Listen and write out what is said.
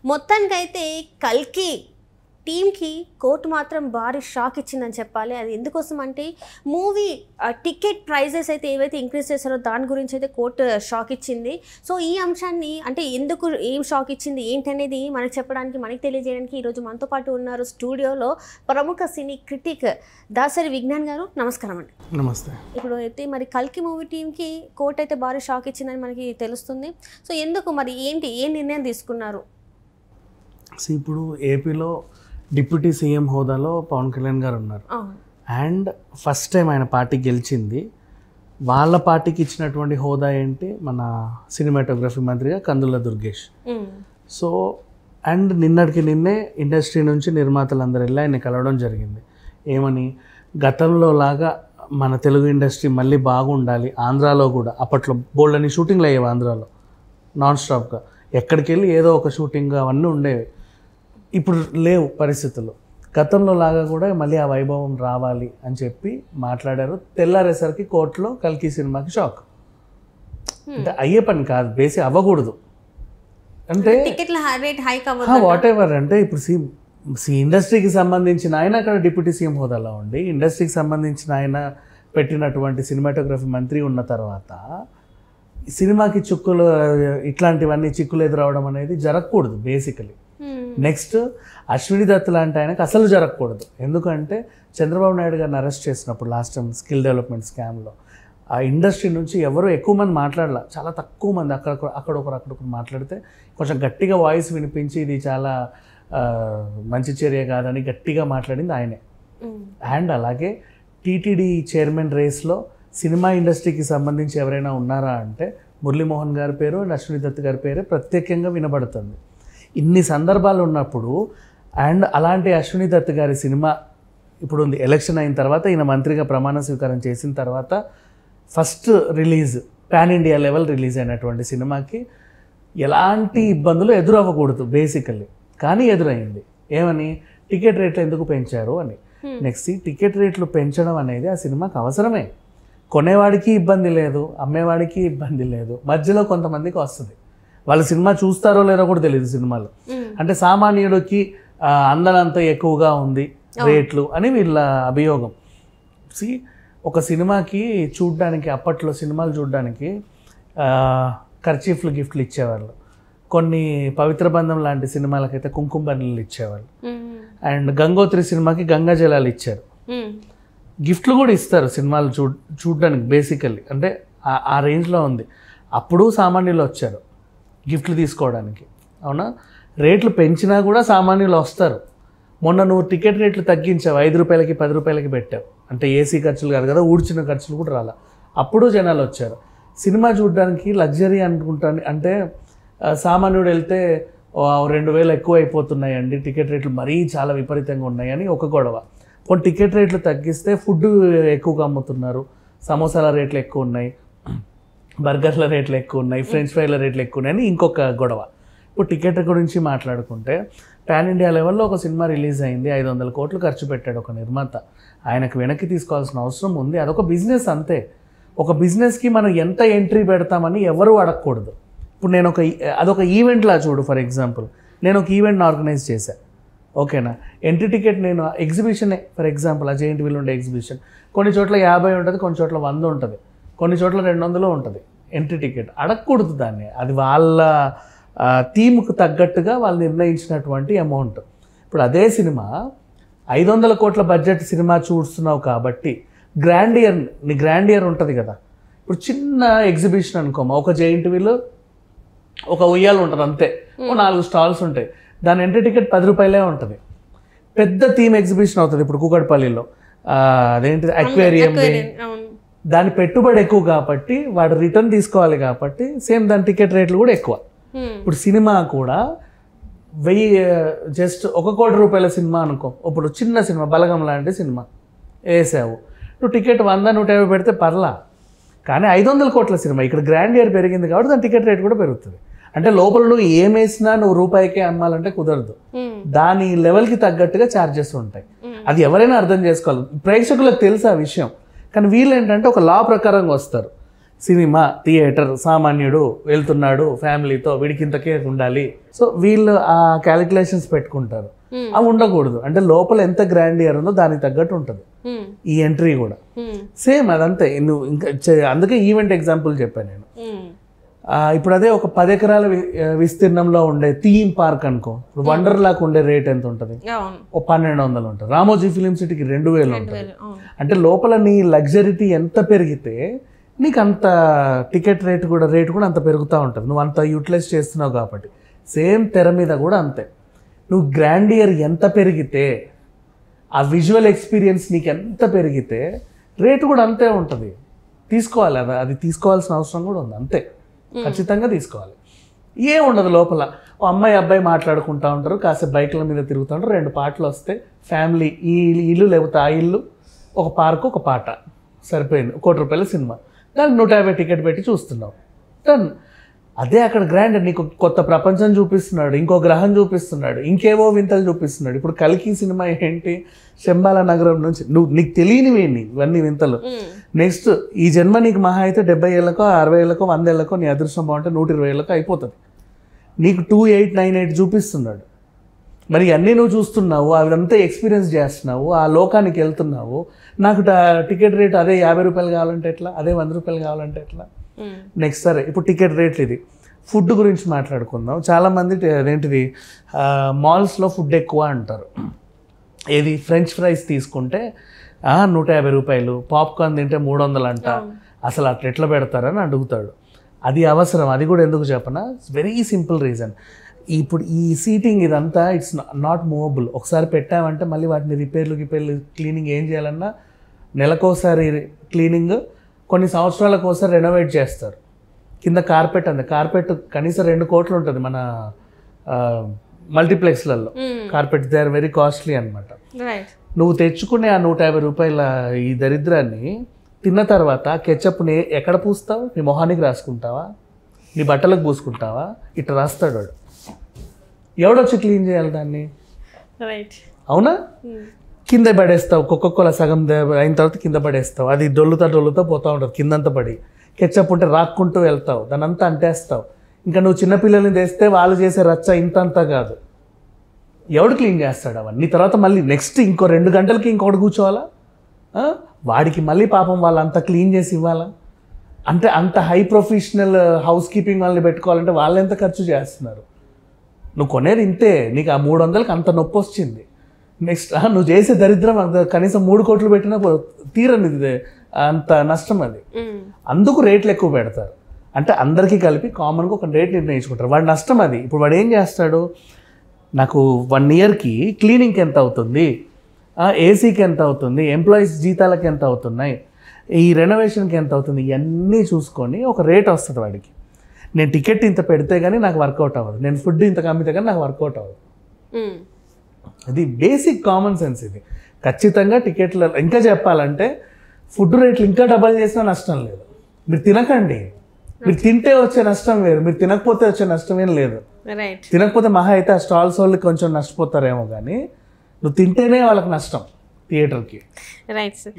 మొత్తానికైతే కల్కి టీమ్కి కోర్టు మాత్రం భారీ షాక్ ఇచ్చిందని చెప్పాలి. అది ఎందుకోసం అంటే మూవీ టికెట్ ప్రైజెస్ అయితే ఏవైతే ఇంక్రీజ్ చేశారో దాని గురించి అయితే కోర్టు షాక్ ఇచ్చింది. సో ఈ అంశాన్ని అంటే ఎందుకు ఏం షాక్ ఇచ్చింది ఏంటనేది మనకు చెప్పడానికి మనకి తెలియజేయడానికి ఈరోజు మనతో పాటు ఉన్నారు స్టూడియోలో ప్రముఖ సినీ క్రిటిక్ దాసరి విజ్ఞాన్ గారు. నమస్కారం అండి. నమస్తే. ఇప్పుడు అయితే మరి కల్కి మూవీ టీంకి కోర్టు అయితే భారీ షాక్ ఇచ్చిందని మనకి తెలుస్తుంది. సో ఎందుకు మరి ఏంటి ఏ నిర్ణయం తీసుకున్నారు? ఇప్పుడు ఏపీలో డిప్యూటీ సీఎం హోదాలో పవన్ కళ్యాణ్ గారు ఉన్నారు. అండ్ ఫస్ట్ టైం ఆయన పార్టీ గెలిచింది. వాళ్ళ పార్టీకి ఇచ్చినటువంటి హోదా ఏంటి, మన సినిమాటోగ్రఫీ మంత్రిగా కందుల దుర్గేష్. సో అండ్ నిన్నే ఇండస్ట్రీ నుంచి నిర్మాతలందరూ వెళ్ళి ఆయన కలవడం జరిగింది. ఏమని, గతంలో లాగా మన తెలుగు ఇండస్ట్రీ మళ్ళీ బాగుండాలి, ఆంధ్రాలో కూడా అప్పట్లో బోల్డ్ అని షూటింగ్లు అయ్యేవి, ఆంధ్రాలో నాన్ స్టాప్గా ఎక్కడికి వెళ్ళి ఏదో ఒక షూటింగ్ అవన్నీ ఉండేవి. ఇప్పుడు లేవు పరిస్థితులు. గతంలో లాగా కూడా మళ్ళీ ఆ వైభవం రావాలి అని చెప్పి మాట్లాడారు. తెల్లారేసరికి కోర్టులో కల్కి సినిమాకి షాక్. అంటే అయ్యే పని కాదు, బేసి అవ్వకూడదు. అంటే వాట్ ఎవర్ అంటే ఇప్పుడు ఇండస్ట్రీకి సంబంధించిన ఆయన అక్కడ డిప్యూటీ సీఎం హోదాలో ఉండి ఇండస్ట్రీకి సంబంధించిన ఆయన పెట్టినటువంటి సినిమాటోగ్రఫీ మంత్రి ఉన్న తర్వాత సినిమాకి చిక్కులు ఇట్లాంటివన్నీ చిక్కులు ఎదురవడం అనేది జరగకూడదు బేసికలీ. నెక్స్ట్ అశ్విని దత్ లాంటి ఆయనకు అసలు జరగకూడదు. ఎందుకంటే చంద్రబాబు నాయుడు గారిని అరెస్ట్ చేసినప్పుడు లాస్ట్ టైం స్కిల్ డెవలప్మెంట్ స్కామ్లో ఆ ఇండస్ట్రీ నుంచి ఎవరు ఎక్కువ మంది మాట్లాడాల, చాలా తక్కువ మంది అక్కడొకరు మాట్లాడితే కొంచెం గట్టిగా వాయిస్ వినిపించి ఇది చాలా మంచి చర్య కాదని గట్టిగా మాట్లాడింది ఆయనే. అండ్ అలాగే టీటీడీ చైర్మన్ రేస్లో సినిమా ఇండస్ట్రీకి సంబంధించి ఎవరైనా ఉన్నారా అంటే మురళీమోహన్ గారి పేరు అండ్ అశ్విని దత్ గారి పేరే ప్రత్యేకంగా వినబడుతుంది. ఇన్ని సందర్భాలు ఉన్నప్పుడు అండ్ అలాంటి అశ్విని దత్ గారి సినిమా ఇప్పుడు ఉంది. ఎలక్షన్ అయిన తర్వాత ఈయన మంత్రిగా ప్రమాణ స్వీకారం చేసిన తర్వాత first release pan India level release అయినటువంటి సినిమాకి ఎలాంటి ఇబ్బందులు ఎదురవ్వకూడదు బేసికల్లీ. కానీ ఎదురైంది. ఏమని, టికెట్ రేట్లు ఎందుకు పెంచారు అని. నెక్స్ట్ టికెట్ రేట్లు పెంచడం అనేది ఆ సినిమాకి అవసరమే. కొనేవాడికి ఇబ్బంది లేదు, అమ్మేవాడికి ఇబ్బంది లేదు, మధ్యలో కొంతమందికి వస్తుంది. వాళ్ళు సినిమా చూస్తారో లేదో కూడా తెలియదు సినిమాలో. అంటే సామాన్యుడికి అందనంత ఎక్కువగా ఉంది రేట్లు అని వీళ్ళ అభియోగం. ఒక సినిమాకి చూడ్డానికి అప్పట్లో సినిమాలు చూడ్డానికి కర్చీఫ్లు గిఫ్ట్లు ఇచ్చేవాళ్ళు. కొన్ని పవిత్ర బంధం లాంటి సినిమాలకైతే కుంకుమ బర్రెలు ఇచ్చేవాళ్ళు. అండ్ గంగోత్రి సినిమాకి గంగా జలాలు ఇచ్చారు. గిఫ్ట్లు కూడా ఇస్తారు సినిమాలు చూడ్డానికి బేసికల్లీ. అంటే ఆ రేంజ్లో ఉంది. అప్పుడు సామాన్యులు వచ్చారు గిఫ్ట్లు తీసుకోవడానికి. అవునా, రేట్లు పెంచినా కూడా సామాన్యులు వస్తారు. మొన్న నువ్వు టికెట్ రేట్లు తగ్గించావు, 5 రూపాయలకి 10 రూపాయలకి పెట్టావు. అంటే ఏసీ ఖర్చులు కాదు కదా, ఊడ్చిన ఖర్చులు కూడా రాలా. అప్పుడు జనాలు వచ్చారు సినిమా చూడడానికి. లగ్జరీ అనుకుంటాను అంటే సామాన్యుడు వెళ్తే 2000 ఎక్కువ అయిపోతున్నాయండి, టికెట్ రేట్లు మరీ చాలా విపరీతంగా ఉన్నాయని ఒక గొడవ. కొన్ని టికెట్ రేట్లు తగ్గిస్తే ఫుడ్ ఎక్కువగా అమ్ముతున్నారు, సమోసాల రేట్లు ఎక్కువ ఉన్నాయి, బర్గర్ల రేట్లు ఎక్కువ ఉన్నాయి, ఫ్రెంచ్ ఫ్రైల రేట్లు ఎక్కువ ఉన్నాయని ఇంకొక గొడవ. ఇప్పుడు టికెట్ గురించి మాట్లాడుకుంటే పాన్ ఇండియా లెవెల్లో ఒక సినిమా రిలీజ్ అయింది, 500 కోట్లు ఖర్చు పెట్టాడు ఒక నిర్మాత. ఆయనకు వెనక్కి తీసుకోవాల్సిన అవసరం ఉంది. అదొక బిజినెస్ అంతే. ఒక బిజినెస్కి మనం ఎంత ఎంట్రీ పెడతామని ఎవరు అడగకూడదు. ఇప్పుడు నేను అదొక ఈవెంట్లా చూడు. ఫర్ ఎగ్జాంపుల్ నేను ఒక ఈవెంట్ని ఆర్గనైజ్ చేశాను, ఓకేనా. ఎంట్రీ టికెట్ నేను ఎగ్జిబిషనే ఫర్ ఎగ్జాంపుల్, ఆ జెయింట్ వీల్ ఉండే ఎగ్జిబిషన్ కొన్ని చోట్ల 50 ఉంటుంది, కొన్ని చోట్ల 100 ఉంటుంది, కొన్ని చోట్ల 200 ఉంటుంది ఎంట్రీ టికెట్. అడగకూడదు దాన్ని. అది వాళ్ళ థీమ్కు తగ్గట్టుగా వాళ్ళు నిర్ణయించినటువంటి అమౌంట్. ఇప్పుడు అదే సినిమా 500 కోట్ల బడ్జెట్ సినిమా చూస్తున్నావు కాబట్టి గ్రాండియర్ ఉంటుంది కదా. ఇప్పుడు చిన్న ఎగ్జిబిషన్ అనుకోమా, ఒక జెయింట్ వీల్, ఒక ఉయ్యాలు ఉంటుంది అంతే, 4 స్టాల్స్ ఉంటాయి, దాని ఎంట్రీ టికెట్ 10 రూపాయలే ఉంటుంది. పెద్ద థీమ్ ఎగ్జిబిషన్ అవుతుంది ఇప్పుడు కూకట్పల్లిలో, అదేంటిది అక్వేరియం, దాని పెట్టుబడి ఎక్కువ కాబట్టి వాడు రిటర్న్ తీసుకోవాలి కాబట్టి సేమ్ దాని టికెట్ రేట్లు కూడా ఎక్కువ. ఇప్పుడు సినిమా కూడా 1000 జస్ట్ 1 కోటి రూపాయల సినిమా అనుకో, ఇప్పుడు చిన్న సినిమా బలగం లాంటి సినిమా వేసావు, నువ్వు టికెట్ 100-150 పెడితే పర్లా. కానీ 500 కోట్ల సినిమా ఇక్కడ గ్రాండియర్ పెరిగింది కాబట్టి దాని టికెట్ రేట్ కూడా పెరుగుతుంది. అంటే లోపల నువ్వు ఏమేసినా నువ్వు రూపాయికే అమ్మాలంటే కుదరదు. దాని లెవెల్కి తగ్గట్టుగా ఛార్జెస్ ఉంటాయి. అది ఎవరైనా అర్థం చేసుకోవాలి. ప్రేక్షకులకు తెలుసు ఆ విషయం. కానీ వీళ్ళు ఏంటంటే ఒక లా ప్రకారంగా వస్తారు. సినిమా థియేటర్, సామాన్యుడు వెళ్తున్నాడు ఫ్యామిలీతో, వీడికి ఇంత కేర్ ఉండాలి. సో వీళ్ళు ఆ క్యాలిక్యులేషన్స్ పెట్టుకుంటారు. అవి ఉండకూడదు. అంటే లోపల ఎంత గ్రాండియర్ ఉందో దానికి తగ్గట్టు ఉంటుంది ఈ ఎంట్రీ కూడా. సేమ్ అదంతే. నువ్వు ఇంకా అందుకే ఈవెంట్ ఎగ్జాంపుల్ చెప్పాను నేను. ఇప్పుడు అదే ఒక 10 ఎకరాల విస్తీర్ణంలో ఉండే థీమ్ పార్క్ అనుకో, ఇప్పుడు వండర్ లాక్ ఉండే రేట్ ఎంత ఉంటుంది? ఓ 1200 ఉంటుంది. రామోజీ ఫిలిం సిటీకి 2000 ఉంటుంది. అంటే లోపల నీ లగ్జరిటీ ఎంత పెరిగితే నీకు అంత టికెట్ రేట్ కూడా అంత పెరుగుతూ ఉంటుంది, నువ్వు అంత యూటిలైజ్ చేస్తున్నావు కాబట్టి. సేమ్ తెర మీద కూడా అంతే. నువ్వు గ్రాండియర్ ఎంత పెరిగితే, ఆ విజువల్ ఎక్స్పీరియన్స్ నీకు ఎంత పెరిగితే రేటు కూడా అంతే ఉంటుంది. తీసుకోవాలి, అది తీసుకోవాల్సిన అవసరం కూడా ఉంది. అంతే, ఖచ్చితంగా తీసుకోవాలి. ఏ ఉండదు లోపల. ఓ అమ్మాయి అబ్బాయి మాట్లాడుకుంటూ ఉంటారు, కాసేపు బైక్ల మీద తిరుగుతూ ఉంటారు, 2 పాటలు వస్తాయి, ఫ్యామిలీ ఈ ఇల్లు లేకపోతే ఆ ఇల్లు, ఒక పార్కు ఒక పాట, సరిపోయింది. ₹1,00,00,000 సినిమా, దానికి 150 టికెట్ పెట్టి చూస్తున్నావు, డన్. అదే అక్కడ గ్రాండ్, నీకు కొత్త ప్రపంచం చూపిస్తున్నాడు, ఇంకో గ్రహం చూపిస్తున్నాడు, ఇంకేవో వింతలు చూపిస్తున్నాడు. ఇప్పుడు కల్కి సినిమా ఏంటి, శంబాల నగరం నుంచి నీకు తెలియనివేంటి ఇవన్నీ వింతలు. నెక్స్ట్ ఈ జన్మ నీకు మహా అయితే 70 ఏళ్ళకో 60 ఏళ్ళకో 100 ఏళ్ళకో నీ అదృష్టం బాగుంటే 120 ఏళ్ళకో అయిపోతుంది. నీకు 2898 చూపిస్తున్నాడు. మరి అన్నీ నువ్వు చూస్తున్నావు, అదంతా ఎక్స్పీరియన్స్ చేస్తున్నావు, ఆ లోకానికి వెళ్తున్నావు. నాకు టికెట్ రేట్ అదే ₹50 కావాలంటే ఎట్లా, అదే ₹100 కావాలంటే ఎట్లా? నెక్స్ట్ సరే, ఇప్పుడు టికెట్ రేట్లు ఇది. ఫుడ్ గురించి మాట్లాడుకుందాం. చాలామంది అదేంటిది మాల్స్లో ఫుడ్ ఎక్కువ అంటారు. ఏది ఫ్రెంచ్ ఫ్రైస్ తీసుకుంటే ₹150, పాప్కార్న్ తింటే 300 అంట. అసలు అట్లా ఎట్లా పెడతారని అడుగుతాడు. అది అవసరం. అది కూడా ఎందుకు చెప్పనా, వెరీ సింపుల్ రీజన్. ఇప్పుడు ఈ సీటింగ్ ఇదంతా ఇట్స్ నాట్ మూవబుల్. ఒకసారి పెట్టామంటే మళ్ళీ వాటిని రిపేర్లు క్లీనింగ్ ఏం చేయాలన్నా నెలకోసారి క్లీనింగ్, కొన్ని సంవత్సరాలకు ఒకసారి రెనోవేట్ చేస్తారు. కింద కార్పెట్ కార్పెట్ కనీసం 2 కోట్లు ఉంటుంది మన మల్టీప్లెక్స్లలో. Carpet they are very costly అనమాట. నువ్వు తెచ్చుకునే ఆ ₹150 ఈ దరిద్రాన్ని తిన్న తర్వాత కెచప్ని ఎక్కడ పూస్తావు? నీ మొహానికి రాసుకుంటావా, నీ బట్టలకు పూసుకుంటావా? ఇట్లా రాస్తాడు వాడు. ఎవడొచ్చి క్లీన్ చేయాలి దాన్ని? అవునా? కింద పడేస్తావు. కోకోకోలా సగం అయిన తర్వాత కింద పడేస్తావు. అది డొల్లుతా పోతూ ఉంటుంది కిందంతా పడి. కెచ్చప్ ఉంటే రాక్కుంటూ వెళ్తావు, దాని అంతా అంటేస్తావు. ఇంకా నువ్వు చిన్నపిల్లల్ని తెస్తే వాళ్ళు చేసే రచ్చ ఇంతంతా కాదు. ఎవడు క్లీన్ చేస్తాడు అవన్నీ? తర్వాత మళ్ళీ నెక్స్ట్ ఇంకో 2 గంటలకి ఇంకొకటి కూర్చోవాలా? వాడికి మళ్ళీ పాపం వాళ్ళంతా క్లీన్ చేసి ఇవ్వాలా? అంటే అంత హై ప్రొఫెషనల్ హౌస్ కీపింగ్ వాళ్ళని పెట్టుకోవాలంటే వాళ్ళు ఎంత ఖర్చు చేస్తున్నారు? నువ్వు కొనేది ఇంతే, నీకు ఆ 300కి అంత నొప్పి వచ్చింది. నెక్స్ట్ నువ్వు చేసే దరిద్రం కనీసం 3 కోట్లు పెట్టినా తీరనిది, అంత నష్టం అది. అందుకు రేట్లు ఎక్కువ పెడతారు. అంటే అందరికీ కలిపి కామన్గా ఒక రేట్ నిర్ణయించుకుంటారు. వాడి నష్టం అది. ఇప్పుడు వాడు ఏం చేస్తాడు, నాకు 1 ఇయర్కి క్లీనింగ్కి ఎంత అవుతుంది, ఏసీకి ఎంత అవుతుంది, ఎంప్లాయీస్ జీతాలకి ఎంత అవుతున్నాయి, ఈ రెనోవేషన్కి ఎంత అవుతుంది, ఇవన్నీ చూసుకొని ఒక రేట్ వస్తుంది వాడికి. నేను టికెట్ ఇంత పెడితే కానీ నాకు వర్కౌట్ అవ్వదు, నేను ఫుడ్ ఇంత కమ్మితే కానీ నాకు వర్కౌట్ అవ్వదు. అది బేసిక్ కామన్ సెన్స్ ఇది. ఖచ్చితంగా టికెట్లు ఇంకా చెప్పాలంటే ఫుడ్ రేట్లు ఇంకా డబల్ చేసినా నష్టం లేదు. మీరు తినకండి, మీరు తింటే వచ్చే నష్టం వేరు, మీరు తినకపోతే వచ్చే నష్టం ఏం లేదు. తినకపోతే మహా అయితే ఆ స్టాల్స్ వాళ్ళు కొంచెం నష్టపోతారేమో, కానీ నువ్వు తింటేనే వాళ్ళకి నష్టం థియేటర్కి. Right sir.